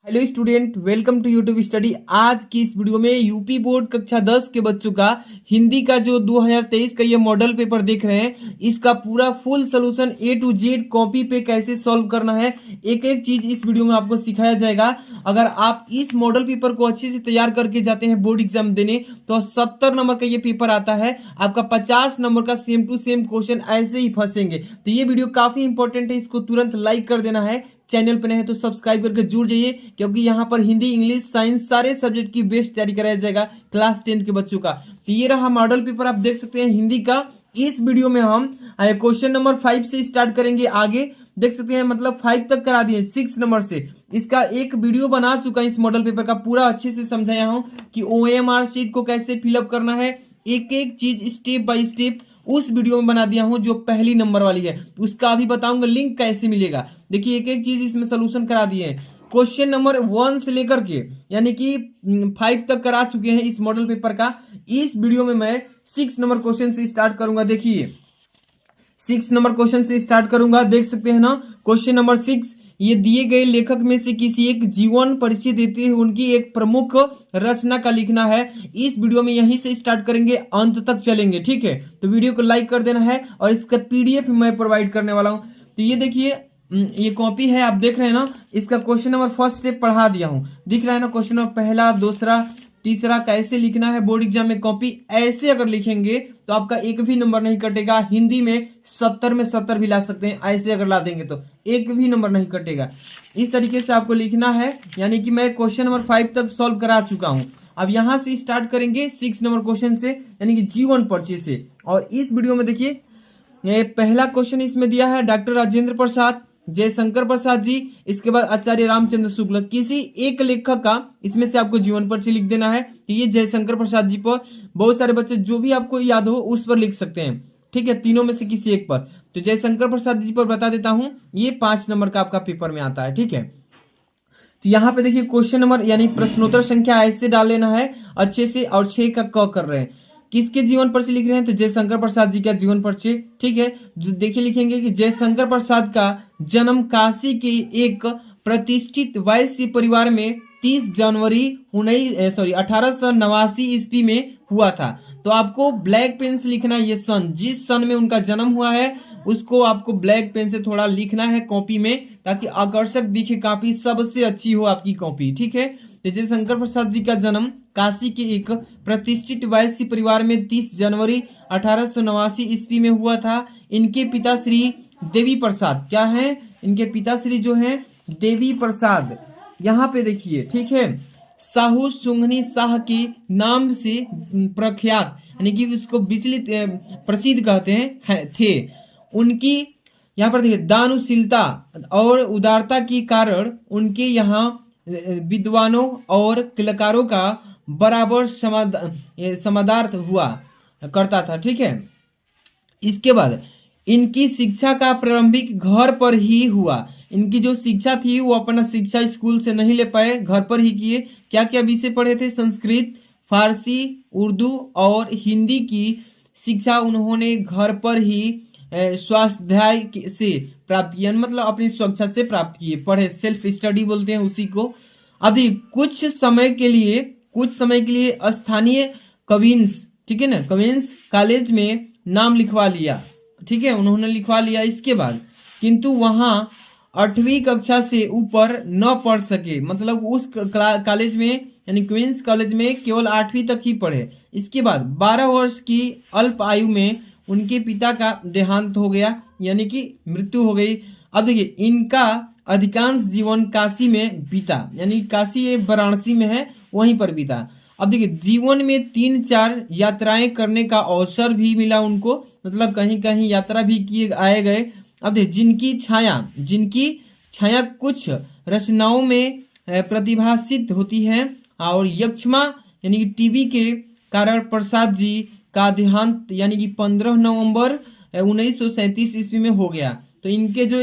Hello student, welcome to YouTube study. आज की इस वीडियो में यूपी बोर्ड कक्षा 10 के बच्चों का हिंदी का जो 2023 का ये मॉडल पेपर देख रहे हैं, इसका पूरा full solution A to Z copy पे कैसे सॉल्व करना है, एक एक चीज इस वीडियो में आपको सिखाया जाएगा। अगर आप इस मॉडल पेपर को अच्छे से तैयार करके जाते हैं बोर्ड एग्जाम देने, तो 70 नंबर का ये पेपर आता है। आपका 50 नंबर का सेम टू सेम क्वेश्चन ऐसे ही फंसेंगे। तो ये वीडियो काफी इंपॉर्टेंट है, इसको तुरंत लाइक कर देना है। चैनल पर नए हैं तो सब्सक्राइब करके जुड़ जाइए, क्योंकि यहाँ पर हिंदी, इंग्लिश, साइंस सारे सब्जेक्ट की बेस्ट तैयारी कराया जाएगा क्लास 10 के बच्चों का। तो ये रहा मॉडल पेपर, आप देख सकते हैं हिंदी का। इस वीडियो में हम क्वेश्चन नंबर 5 से स्टार्ट करेंगे। आगे देख सकते हैं, मतलब 5 तक करा दिए, 6 नंबर से इसका एक वीडियो बना चुका है। इस मॉडल पेपर का पूरा अच्छे से समझाया हूं कि OMR शीट को कैसे फिलअप करना है, एक एक चीज स्टेप बाय स्टेप उस वीडियो में बना दिया हूं जो पहली नंबर वाली है। उसका अभी बताऊंगा लिंक कैसे मिलेगा। देखिए एक एक चीज इसमें सोल्यूशन करा दिए हैं। क्वेश्चन नंबर 1 से लेकर के यानी कि 5 तक करा चुके हैं इस मॉडल पेपर का। इस वीडियो में मैं 6 नंबर क्वेश्चन से स्टार्ट करूंगा। देखिए 6 नंबर क्वेश्चन से स्टार्ट करूंगा, देख सकते हैं ना। क्वेश्चन नंबर 6, ये दिए गए लेखक में से किसी एक जीवन परिचय देते हुए उनकी एक प्रमुख रचना का लिखना है। इस वीडियो में यहीं से स्टार्ट करेंगे, अंत तक चलेंगे, ठीक है। तो वीडियो को लाइक कर देना है और इसका PDF मैं प्रोवाइड करने वाला हूं। तो ये देखिए, ये कॉपी है, आप देख रहे हैं ना। इसका क्वेश्चन नंबर फर्स्ट स्टेप पढ़ा दिया हूं, दिख रहा है ना। क्वेश्चन नंबर पहला, दूसरा, तीसरा कैसे लिखना है बोर्ड एग्जाम में कॉपी ऐसे अगर लिखेंगे तो आपका एक भी नंबर नहीं कटेगा। हिंदी में 70 में 70 भी ला सकते हैं, ऐसे अगर ला देंगे तो एक भी नंबर नहीं कटेगा। इस तरीके से आपको लिखना है। यानी कि मैं क्वेश्चन नंबर 5 तक सॉल्व करा चुका हूं। अब यहां से स्टार्ट करेंगे 6 नंबर क्वेश्चन से, यानी कि जीवन परिचय से। और इस वीडियो में देखिए, ये पहला क्वेश्चन इसमें दिया है डॉक्टर राजेंद्र प्रसाद, जयशंकर प्रसाद जी, इसके बाद आचार्य रामचंद्र शुक्ल। किसी एक लेखक का इसमें से आपको जीवन परिचय लिख देना है। तो ये जयशंकर प्रसाद जी पर बहुत सारे बच्चे जो भी आपको याद हो उस पर लिख सकते हैं, ठीक है, तीनों में से किसी एक पर। तो जयशंकर प्रसाद जी पर बता देता हूं, ये 5 नंबर का आपका पेपर में आता है, ठीक है। तो यहाँ पे देखिए क्वेश्चन नंबर यानी प्रश्नोत्तर संख्या ऐसे डाल लेना है अच्छे से, और 6 का क कर रहे हैं। किसके जीवन परिचय लिख रहे हैं, तो जयशंकर प्रसाद जी का जीवन परिचय, ठीक है। देखिए लिखेंगे कि जयशंकर प्रसाद का जन्म काशी के एक प्रतिष्ठित वैश्य परिवार में 30 जनवरी 1889 ईस्वी में हुआ था। तो आपको ब्लैक पेन से लिखना है ये सन, जिस सन में उनका जन्म हुआ है उसको आपको ब्लैक पेन से थोड़ा लिखना है कॉपी में, ताकि आकर्षक दिखे कॉपी, सबसे अच्छी हो आपकी कॉपी, ठीक है। जयशंकर प्रसाद जी का जन्म काशी के एक प्रतिष्ठित वैश्य परिवार में 30 जनवरी 1889 ईस्वी में हुआ था। इनके पिता श्री देवी प्रसाद, क्या है, इनके पिता श्री जो हैं देवी प्रसाद, यहाँ पे देखिए, ठीक है, साहू सुंघनी शाह के नाम से प्रख्यात, यानी कि उसको विचलित प्रसिद्ध कहते हैं थे। उनकी यहाँ पर देखिए दानशीलता और उदारता के कारण उनके यहाँ विद्वानों और कलाकारों का बराबर समादर हुआ करता था, ठीक है। इसके बाद इनकी शिक्षा का प्रारंभिक घर पर ही हुआ। इनकी जो शिक्षा थी वो अपना शिक्षा स्कूल से नहीं ले पाए, घर पर ही किए। क्या क्या विषय पढ़े थे, संस्कृत, फारसी, उर्दू और हिंदी की शिक्षा उन्होंने घर पर ही स्वाध्याय से प्राप्त किया, मतलब अपनी स्वेच्छा से प्राप्त किए, पढ़े, सेल्फ स्टडी बोलते हैं उसी को। अभी कुछ समय के लिए स्थानीय कविंस, ठीक है ना, कविंस कॉलेज में नाम लिखवा लिया, ठीक है, उन्होंने लिखवा लिया। इसके बाद किंतु वहां 8वीं कक्षा से ऊपर न पढ़ सके, मतलब उस कॉलेज में यानी क्वींस कॉलेज में केवल 8वीं तक ही पढ़े। इसके बाद 12 वर्ष की अल्प आयु में उनके पिता का देहांत हो गया, यानी कि मृत्यु हो गई। अब देखिए इनका अधिकांश जीवन काशी में बीता, यानी काशी वाराणसी में है, वहीं पर बीता। अब देखिए जीवन में 3-4 यात्राएं करने का अवसर भी मिला उनको, मतलब कहीं कहीं यात्रा भी किए आए गए। अब देखिए जिनकी छाया कुछ रचनाओं में प्रतिभासित होती है, और यक्षमा यानी कि टीबी के कारण प्रसाद जी का देहांत यानी कि 15 नवंबर 1937 ईस्वी में हो गया। तो इनके जो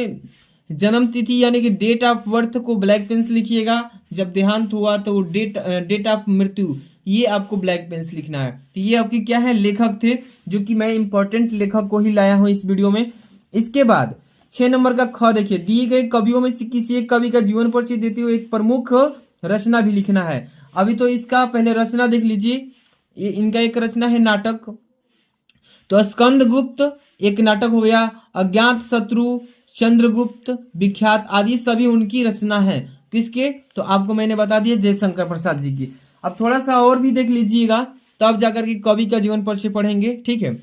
जन्म तिथि यानी कि डेट ऑफ बर्थ को ब्लैक पेन से लिखिएगा, जब देहांत हुआ तो डेट ऑफ मृत्यु ये आपको ब्लैक पेन से लिखना है। तो ये आपकी क्या है, लेखक थे, जो कि मैं इंपॉर्टेंट लेखक को ही लाया हूं इस वीडियो में। इसके बाद 6 नंबर का ख देखिए, दिए गए कवियों में से किसी एक कवि का जीवन परिचय देते हुए एक प्रमुख रचना भी लिखना है। अभी तो इसका पहले रचना देख लीजिए, इनका एक रचना है नाटक, तो स्कंदगुप्त एक नाटक हो गया, अज्ञात शत्रु, चंद्रगुप्त विख्यात आदि सभी उनकी रचना है। किसके? तो आपको मैंने बता दिया जयशंकर प्रसाद जी की। अब थोड़ा सा और भी देख लीजिएगा, तब जाकर के कवि का जीवन परिचय पढ़ेंगे, ठीक है।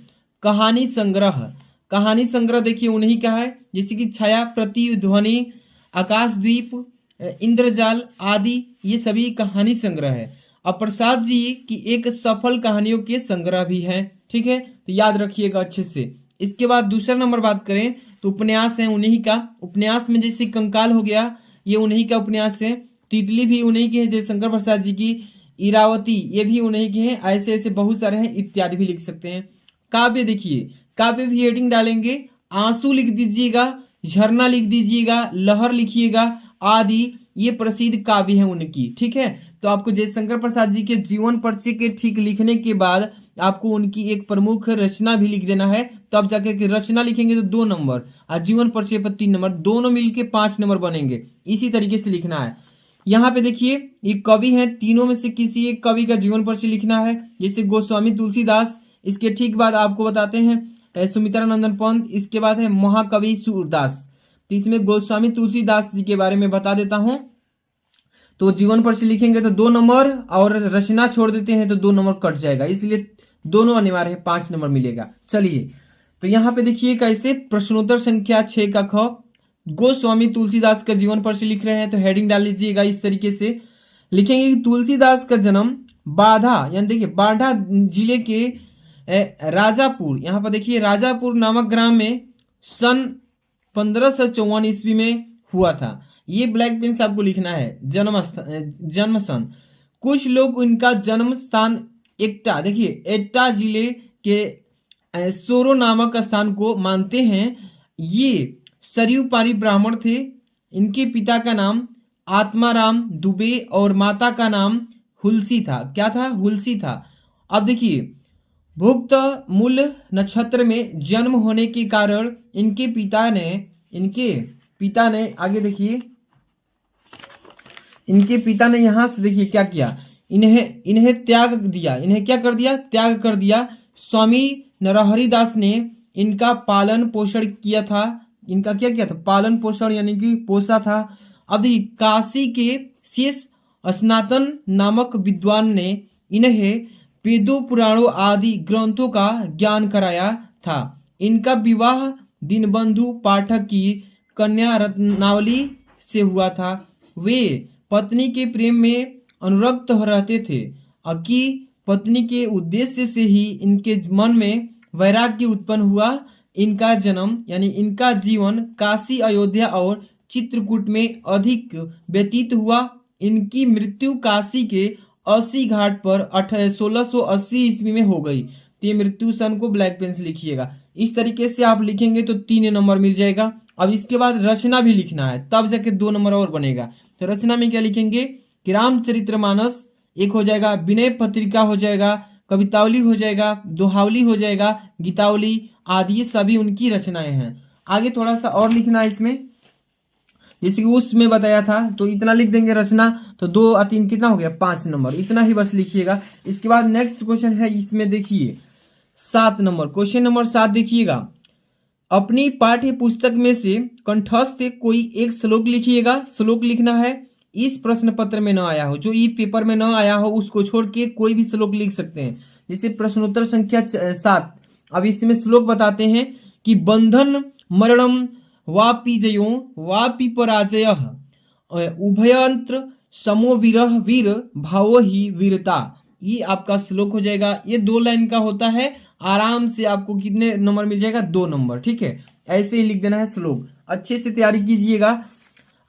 कहानी संग्रह, कहानी संग्रह देखिए उन्हीं का है, जैसे कि छाया, प्रतिध्वनि, आकाशद्वीप, इंद्रजाल आदि, ये सभी कहानी संग्रह है। अब प्रसाद जी की एक सफल कहानियों के संग्रह भी है, ठीक है, तो याद रखिएगा अच्छे से। इसके बाद दूसरा नंबर बात करें तो उपन्यास है उन्हीं का। उपन्यास में जैसे कंकाल हो गया, ये उन्हीं का उपन्यास है। तितली भी उन्हीं की है, जयशंकर प्रसाद जी की। इरावती ये भी उन्हीं की है। ऐसे ऐसे बहुत सारे हैं, इत्यादि भी लिख सकते हैं। काव्य देखिए, काव्य भी हेडिंग डालेंगे, आंसू लिख दीजिएगा, झरना लिख दीजिएगा, लहर लिखिएगा आदि, ये प्रसिद्ध काव्य है उनकी, ठीक है। तो आपको जयशंकर प्रसाद जी के जीवन परिचय के ठीक लिखने के बाद आपको उनकी एक प्रमुख रचना भी लिख देना है, तो आप जाकर के रचना लिखेंगे तो 2 नंबर और जीवन परिचय पर 3 नंबर, दोनों मिलके 5 नंबर बनेंगे। इसी तरीके से लिखना है। यहाँ पे देखिए ये कवि हैं, तीनों में से किसी एक कवि का जीवन परिचय लिखना है, जैसे गोस्वामी तुलसीदास। इसके ठीक बाद आपको बताते हैं सुमित्रा नंदन पंत। इसके बाद है महाकवि सूरदास। तो इसमें गोस्वामी तुलसीदास जी के बारे में बता देता हूं। तो जीवन परिचय लिखेंगे तो 2 नंबर, और रचना छोड़ देते हैं तो 2 नंबर कट जाएगा, इसलिए दोनों अनिवार्य है, 5 नंबर मिलेगा। चलिए तो यहाँ पे देखिए कैसे, प्रश्नोत्तर संख्या 6 का ख, गोस्वामी तुलसीदास का जीवन परिचय लिख रहे हैं, तो हेडिंग डाल लीजिएगा इस तरीके से लिखेंगे कि तुलसीदास का जन्म बाढ़ा, यानी देखिए बाढ़ा जिले के राजापुर, यहाँ पर देखिए राजापुर नामक ग्राम में सन 1554 ईस्वी में हुआ था। ये ब्लैक पेन से आपको लिखना है, जन्म सन। कुछ लोग उनका जन्म स्थान एटा, देखिए एटा जिले के सोरो नामक स्थान को मानते हैं। ये सरयू पारी ब्राह्मण थे। इनके पिता का नाम आत्माराम दुबे और माता का नाम हुलसी था। क्या था? हुलसी था। अब देखिए भुक्त मूल नक्षत्र में जन्म होने के कारण इनके पिता ने आगे देखिए, इनके पिता ने यहां से देखिए क्या किया, इन्हें त्याग दिया। इन्हें क्या कर दिया? त्याग कर दिया। स्वामी नरहरि दास ने इनका पालन पोषण किया था। इनका क्या किया था? पालन पोषण यानी कि पोसा था। अब देखिए काशी के शेष स्नातन नामक विद्वान ने इन्हें वेदों पुराणों आदि ग्रंथों का ज्ञान कराया था। इनका विवाह दीनबंधु पाठक की कन्या रत्नावली से हुआ था। वे पत्नी के प्रेम में अनुरक्त रहते थे कि पत्नी के उद्देश्य से ही इनके मन में वैराग्य उत्पन्न हुआ। इनका जन्म यानी इनका जीवन काशी, अयोध्या और चित्रकूट में अधिक व्यतीत हुआ। इनकी मृत्यु काशी के 80 घाट पर 1680 ईस्वी में हो गई। तो ये मृत्यु सन को ब्लैक पेन से लिखिएगा। इस तरीके से आप लिखेंगे तो 3 नंबर मिल जाएगा। अब इसके बाद रचना भी लिखना है, तब जाके 2 नंबर और बनेगा। तो रचना में क्या लिखेंगे कि रामचरितमानस एक हो जाएगा, विनय पत्रिका हो जाएगा, कवितावली हो जाएगा, दोहावली हो जाएगा, गीतावली आदि, ये सभी उनकी रचनाएं हैं। आगे थोड़ा सा और लिखना है इसमें, जैसे कि उसमें बताया था, तो इतना लिख देंगे रचना, तो 2 और 3 कितना हो गया? 5 नंबर। इतना ही बस लिखिएगा। इसके बाद नेक्स्ट क्वेश्चन है, इसमें देखिए 7 नंबर, क्वेश्चन नंबर 7 देखिएगा। अपनी पाठ्य पुस्तक में से कंठस्थ कोई एक श्लोक लिखिएगा। श्लोक लिखना है, इस प्रश्न पत्र में न आया हो, जो ई पेपर में न आया हो उसको छोड़ के कोई भी श्लोक लिख सकते हैं। जैसे प्रश्नोत्तर संख्या 7। अब इसमें श्लोक बताते हैं कि बंधन मरणम वापि जयो वापि पराजयः उभयंत्र समो विरह वीर भावो ही वीरता। ये आपका श्लोक हो जाएगा। ये 2 लाइन का होता है। आराम से आपको कितने नंबर मिल जाएगा? 2 नंबर, ठीक है। ऐसे ही लिख देना है श्लोक। अच्छे से तैयारी कीजिएगा।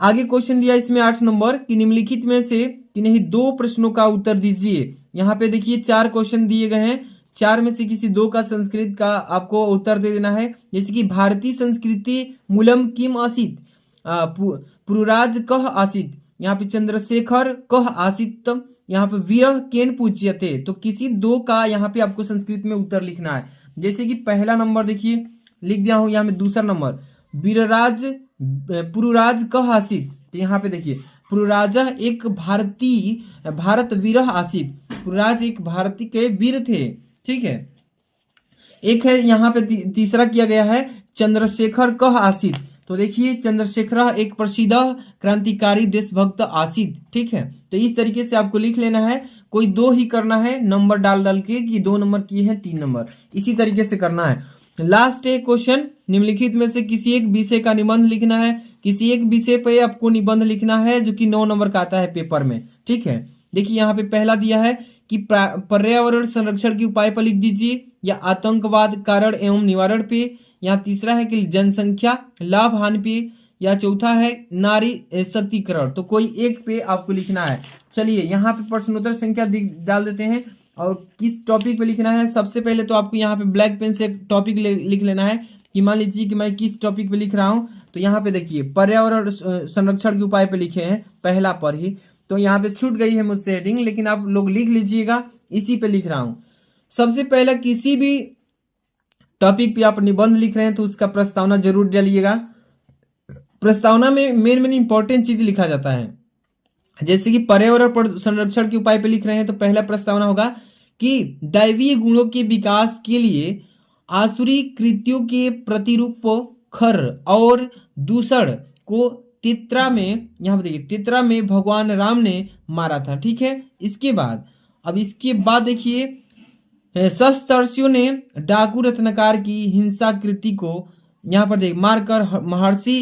आगे क्वेश्चन दिया इसमें 8 नंबर कि निम्नलिखित में से किन्हीं 2 प्रश्नों का उत्तर दीजिए। यहाँ पे देखिए 4 क्वेश्चन दिए गए हैं, 4 में से किसी 2 का संस्कृत का आपको उत्तर दे देना है। जैसे कि भारतीय संस्कृति मूलम किम आसीत, पुरुराज कह आसीत, यहाँ पे चंद्रशेखर कह आसीत, यहाँ पे वीर केन पूज्यते। तो किसी 2 का यहाँ पे आपको संस्कृत में उत्तर लिखना है। जैसे कि पहला नंबर देखिए लिख दिया हूं, यहाँ में दूसरा नंबर वीरराज पुरुराज कह आसित। तो यहाँ पे देखिए पुरुराज एक भारत वीर आसित, पुरुराज एक भारतीय के वीर थे। ठीक है, एक है यहाँ पे तीसरा किया गया है चंद्रशेखर कह आसित। तो देखिए चंद्रशेखर एक प्रसिद्ध क्रांतिकारी देशभक्त आसित। ठीक है, तो इस तरीके से आपको लिख लेना है, कोई दो ही करना है नंबर डाल डाल के कि 2 नंबर किए हैं 3 नंबर, इसी तरीके से करना है। लास्ट एक क्वेश्चन, निम्नलिखित में से किसी एक विषय का निबंध लिखना है। किसी एक विषय पे आपको निबंध लिखना है जो कि 9 नंबर का आता है पेपर में। ठीक है, देखिए यहाँ पे पहला दिया है कि पर्यावरण संरक्षण के उपाय पर लिख दीजिए, या आतंकवाद कारण एवं निवारण पे, यहाँ तीसरा है कि जनसंख्या लाभ हानि पे, या चौथा है नारी शक्तिकरण। तो कोई एक पे आपको लिखना है। चलिए यहाँ पे प्रश्नोत्तर संख्या डाल देते हैं और किस टॉपिक पे लिखना है। सबसे पहले तो आपको यहाँ पे ब्लैक पेन से टॉपिक लिख लेना है कि मान लीजिए कि मैं किस टॉपिक पे लिख रहा हूँ। तो यहाँ पे देखिए पर्यावरण संरक्षण के उपाय पे लिखे हैं पहला पर ही, तो यहाँ पे छूट गई है मुझसे हेडिंग, लेकिन आप लोग लिख लीजिएगा, इसी पे लिख रहा हूँ। सबसे पहले किसी भी टॉपिक पे आप निबंध लिख रहे हैं तो उसका प्रस्तावना जरूर डालिएगा। प्रस्तावना में मेन इंपॉर्टेंट चीज लिखा जाता है, जैसे कि पर्यावरण संरक्षण के उपाय पे लिख रहे हैं तो पहला प्रस्तावना होगा कि दैवीय गुणों के विकास के लिए आसुरी कृत्यों के प्रतिरूप खर और दूषण को तित्रा में, यहाँ पे देखिए तित्रा में भगवान राम ने मारा था। ठीक है, इसके बाद देखिए सप्तर्षियों ने डाकू रत्नकार की हिंसा कृति को यहाँ पर देखिए मारकर महर्षि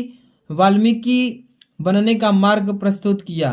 वाल्मीकि बनने का मार्ग प्रस्तुत किया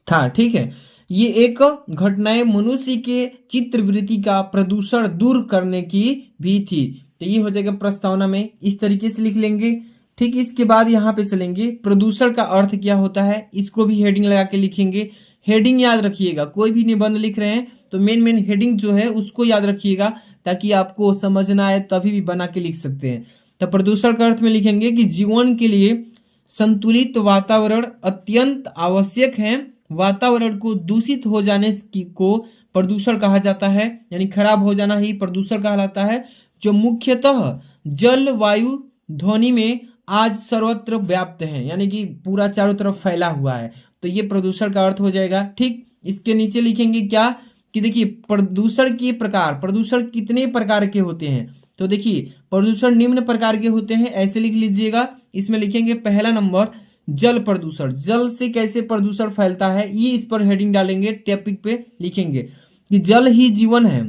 था। ठीक है, ये एक घटनाएं मनुष्य के चित्रवृत्ति का प्रदूषण दूर करने की भी थी। तो ये हो जाएगा प्रस्तावना में, इस तरीके से लिख लेंगे। ठीक, इसके बाद यहाँ पे चलेंगे प्रदूषण का अर्थ क्या होता है, इसको भी हेडिंग लगा के लिखेंगे। हेडिंग याद रखिएगा, कोई भी निबंध लिख रहे हैं तो मेन हेडिंग जो है उसको याद रखिएगा ताकि आपको समझना आए, तभी भी बना के लिख सकते हैं। तो प्रदूषण का अर्थ में लिखेंगे कि जीवन के लिए संतुलित वातावरण अत्यंत आवश्यक है। वातावरण को दूषित हो जाने को प्रदूषण कहा जाता है, यानी खराब हो जाना ही प्रदूषण कहलाता है, जो मुख्यतः जल वायु ध्वनि में आज सर्वत्र व्याप्त है, यानी कि पूरा चारों तरफ फैला हुआ है। तो ये प्रदूषण का अर्थ हो जाएगा। ठीक, इसके नीचे लिखेंगे क्या कि देखिए प्रदूषण के प्रकार, प्रदूषण कितने प्रकार के होते हैं। तो देखिए प्रदूषण निम्न प्रकार के होते हैं, ऐसे लिख लीजिएगा। इसमें लिखेंगे पहला नंबर जल प्रदूषण, जल से कैसे प्रदूषण फैलता है, ये इस पर हेडिंग डालेंगे। टॉपिक पे लिखेंगे कि जल ही जीवन है,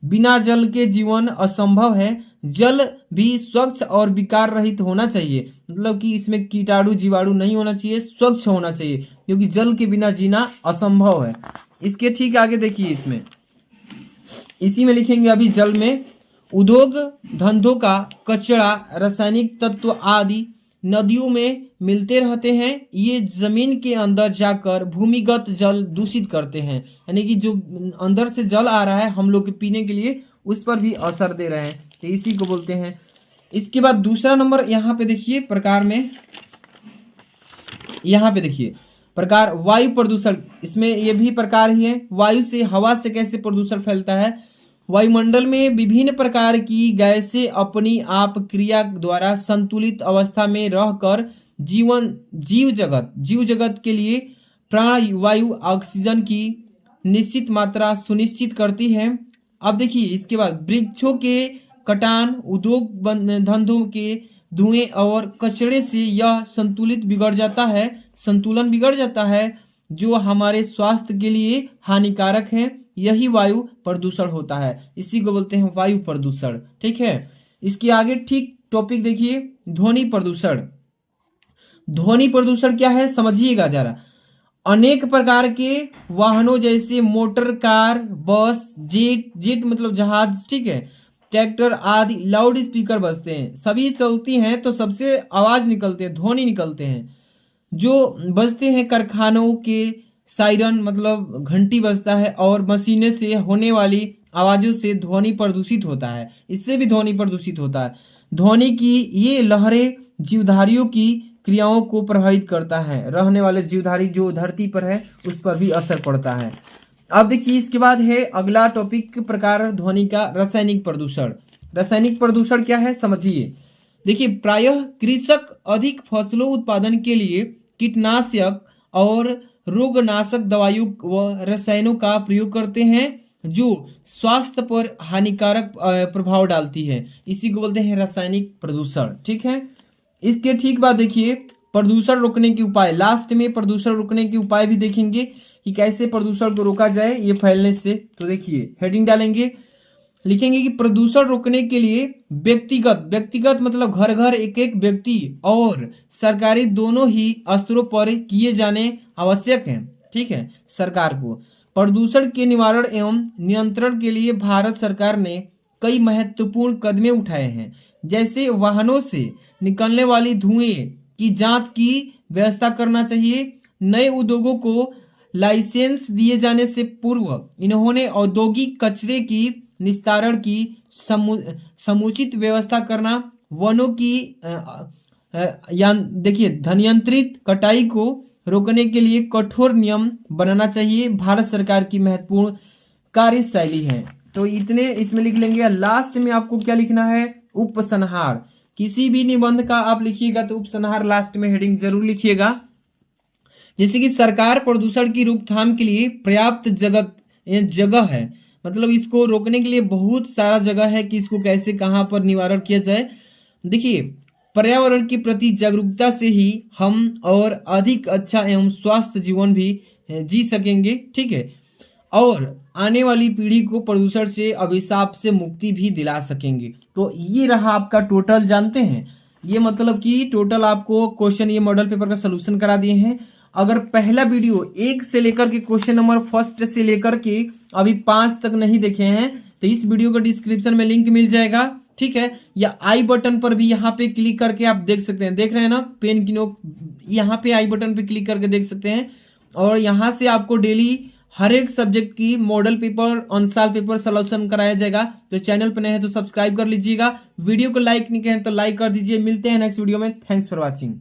बिना जल के जीवन असंभव है। जल भी स्वच्छ और विकार रहित होना चाहिए, मतलब कि इसमें कीटाणु जीवाणु नहीं होना चाहिए, स्वच्छ होना चाहिए, क्योंकि जल के बिना जीना असंभव है। इसके ठीक आगे देखिए, इसमें इसी में लिखेंगे अभी जल में उद्योग धंधों का कचरा, रासायनिक तत्व आदि नदियों में मिलते रहते हैं। ये जमीन के अंदर जाकर भूमिगत जल दूषित करते हैं, यानी कि जो अंदर से जल आ रहा है हम लोग के पीने के लिए उस पर भी असर दे रहे हैं, तो इसी को बोलते हैं। इसके बाद दूसरा नंबर यहाँ पे देखिए प्रकार में, यहाँ पे देखिए प्रकार वायु प्रदूषण, इसमें ये भी प्रकार ही है। वायु से, हवा से कैसे प्रदूषण फैलता है। वायुमंडल में विभिन्न प्रकार की गैसें अपनी आप क्रिया द्वारा संतुलित अवस्था में रहकर जीव जगत के लिए प्राण वायु ऑक्सीजन की निश्चित मात्रा सुनिश्चित करती है। अब देखिए इसके बाद वृक्षों के कटान, उद्योग धंधों के धुएं और कचरे से यह संतुलन बिगड़ जाता है, जो हमारे स्वास्थ्य के लिए हानिकारक है। यही वायु प्रदूषण होता है, इसी को बोलते हैं वायु प्रदूषण। ठीक है, इसके आगे ठीक टॉपिक देखिए ध्वनि प्रदूषण। ध्वनि प्रदूषण क्या है समझिएगा जरा। अनेक प्रकार के वाहनों जैसे मोटर, कार, बस, जेट मतलब जहाज, ठीक है, ट्रैक्टर आदि लाउड स्पीकर बजते हैं, सभी चलती हैं तो सबसे आवाज निकलते हैं, ध्वनि निकलते हैं। जो बजते हैं कारखानों के सायरन मतलब घंटी बजता है, और मशीनें से होने वाली आवाजों से ध्वनि प्रदूषित होता है, इससे भी ध्वनि प्रदूषित होता है। ध्वनि की ये लहरें जीवधारियों की क्रियाओं को प्रभावित करता है, रहने वाले जीवधारी जो धरती पर है उस पर भी असर पड़ता है। अब देखिए इसके बाद है अगला टॉपिक प्रकार ध्वनि का रासायनिक प्रदूषण। रासायनिक प्रदूषण क्या है समझिए। देखिए प्रायः कृषक अधिक फसलों उत्पादन के लिए कीटनाशक और रोगनाशक दवाइयों व रसायनों का प्रयोग करते हैं जो स्वास्थ्य पर हानिकारक प्रभाव डालती है। इसी को बोलते हैं रासायनिक प्रदूषण। ठीक है, इसके ठीक बाद देखिए प्रदूषण रोकने के उपाय। लास्ट में प्रदूषण रोकने के उपाय भी देखेंगे कि कैसे प्रदूषण को रोका जाए ये फैलने से। तो देखिए हेडिंग डालेंगे, लिखेंगे कि प्रदूषण रोकने के लिए व्यक्तिगत मतलब घर घर एक एक व्यक्ति और सरकारी दोनों ही स्तरों पर किए जाने आवश्यक हैं। ठीक है, सरकार को प्रदूषण के निवारण एवं नियंत्रण के लिए भारत सरकार ने कई महत्वपूर्ण कदमें उठाए हैं, जैसे वाहनों से निकलने वाली धुएं की जांच की व्यवस्था करना चाहिए। नए उद्योगों को लाइसेंस दिए जाने से पूर्व इन्होंने औद्योगिक कचरे की निस्तारण की समुचित व्यवस्था करना, वनों की देखिए धनियंत्रित कटाई को रोकने के लिए कठोर नियम बनाना चाहिए। भारत सरकार की महत्वपूर्ण कार्यशैली है। तो इतने इसमें लिख लेंगे। लास्ट में आपको क्या लिखना है, उपसंहार। किसी भी निबंध का आप लिखिएगा तो उपसंहार लास्ट में हेडिंग जरूर लिखिएगा। जैसे कि सरकार प्रदूषण की रोकथाम के लिए पर्याप्त जगह है, मतलब इसको रोकने के लिए बहुत सारा जगह है कि इसको कैसे कहां पर निवारण किया जाए। देखिए पर्यावरण के प्रति जागरूकता से ही हम और अधिक अच्छा एवं स्वस्थ जीवन भी जी सकेंगे। ठीक है, और आने वाली पीढ़ी को प्रदूषण से अभिशाप से मुक्ति भी दिला सकेंगे। तो ये रहा आपका टोटल, जानते हैं ये मतलब कि टोटल आपको क्वेश्चन ये मॉडल पेपर का सलूशन करा दिए हैं। अगर पहला वीडियो 1 से लेकर के क्वेश्चन नंबर फर्स्ट से लेकर के अभी 5 तक नहीं देखे हैं तो इस वीडियो का डिस्क्रिप्शन में लिंक मिल जाएगा। ठीक है, या आई बटन पर भी यहाँ पे क्लिक करके आप देख सकते हैं, देख रहे हैं ना पेन की नोक, यहाँ पे आई बटन पे क्लिक करके देख सकते हैं। और यहाँ से आपको डेली हर एक सब्जेक्ट की मॉडल पेपर ऑनसाल पेपर सॉल्यूशन कराया जाएगा। तो चैनल पर नए हैं तो सब्सक्राइब कर लीजिएगा। वीडियो को लाइक नहीं करें तो लाइक कर दीजिए। मिलते हैं नेक्स्ट वीडियो में। Thanks for watching.